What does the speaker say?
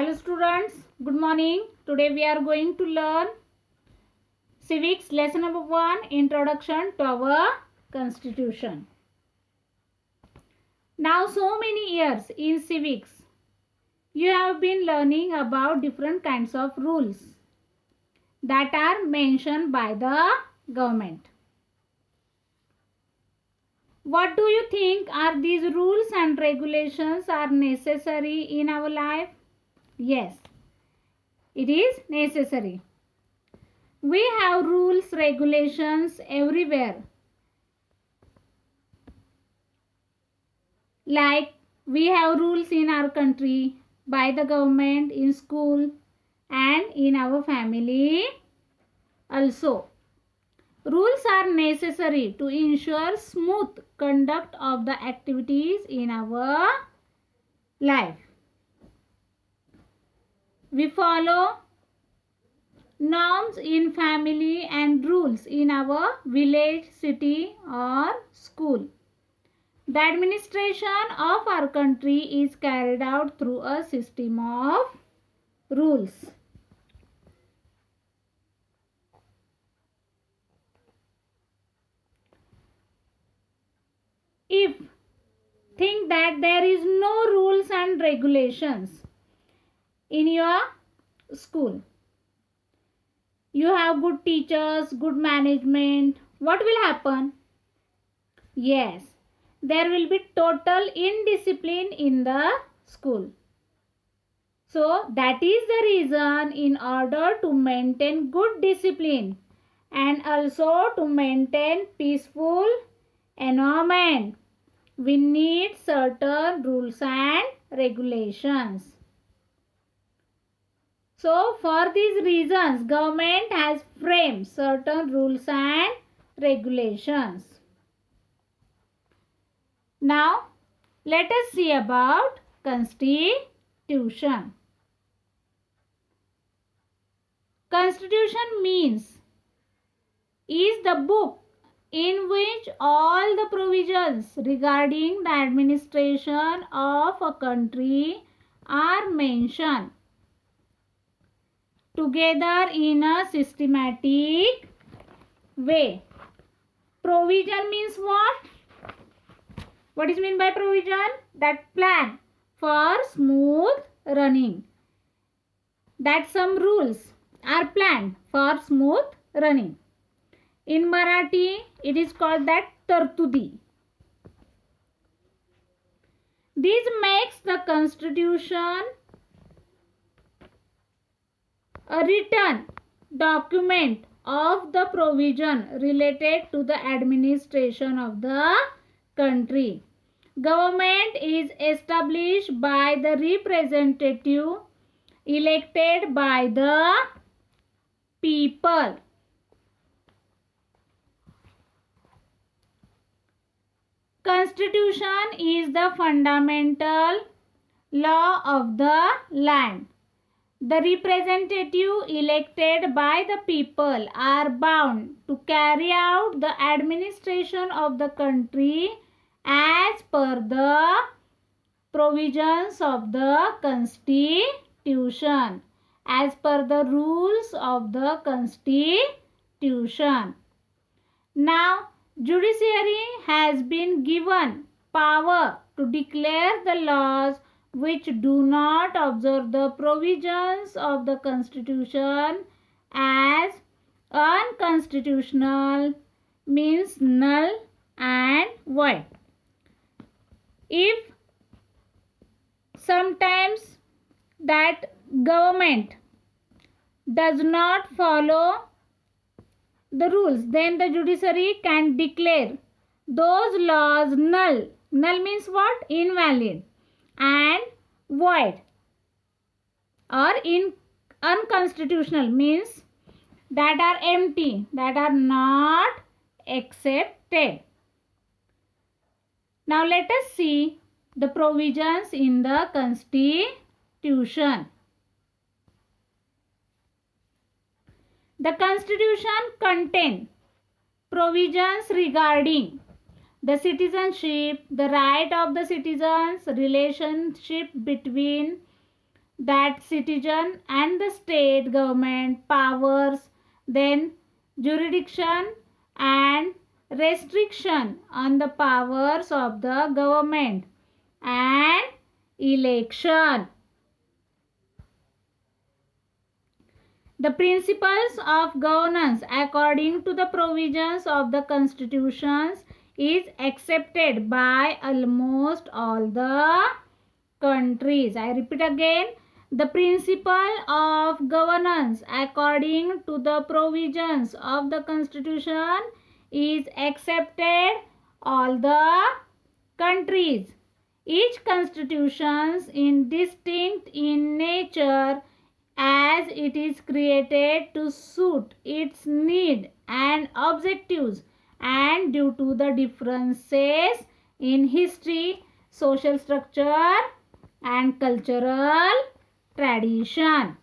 Hello students, good morning. Today we are going to learn civics lesson number 1, introduction to our constitution. Now so many years in civics you have been learning about different kinds of rules that are mentioned by the government. What do you think are these rules and regulations are necessary in our life? Yes, it is necessary. We have rules, regulations everywhere. Like we have rules in our country, by the government, in school and in our family also. Rules are necessary to ensure smooth conduct of the activities in our life. We follow norms in family and rules in our village, city or school. The administration of our country is carried out through a system of rules. If think that there is no rules and regulations in your school, you have good teachers, good management, what will happen? Yes, there will be total indiscipline in the school. So that is the reason, in order to maintain good discipline and also to maintain peaceful environment, we need certain rules and regulations. So for these reasons, government has framed certain rules and regulations. Now let us see about Constitution. Constitution means is the book in which all the provisions regarding the administration of a country are mentioned together in a systematic way. Provision means what? What is meant by provision? That plan for smooth running. That some rules are planned for smooth running. In Marathi, it is called that Tartudi. This makes the Constitution a written document of the provision related to the administration of the country. Government is established by the representative elected by the people. Constitution is the fundamental law of the land. The representative elected by the people are bound to carry out the administration of the country as per the provisions of the Constitution, as per the rules of the Constitution. Now, judiciary has been given power to declare the laws which do not observe the provisions of the Constitution as unconstitutional, means null and void. If sometimes that government does not follow the rules, then the judiciary can declare those laws null. Null means what? Invalid. And void or unconstitutional, means that are empty, that are not accepted. Now let us see the provisions in the Constitution. The Constitution contains provisions regarding the citizenship, the right of the citizens, relationship between that citizen and the state government powers, then jurisdiction and restriction on the powers of the government, and election. The principles of governance according to the provisions of the constitutions is accepted by almost all the countries. I repeat again. The principle of governance according to the provisions of the constitution is accepted all the countries. Each constitution is distinct in nature as it is created to suit its need and objectives, and due to the differences in history, social structure and cultural tradition.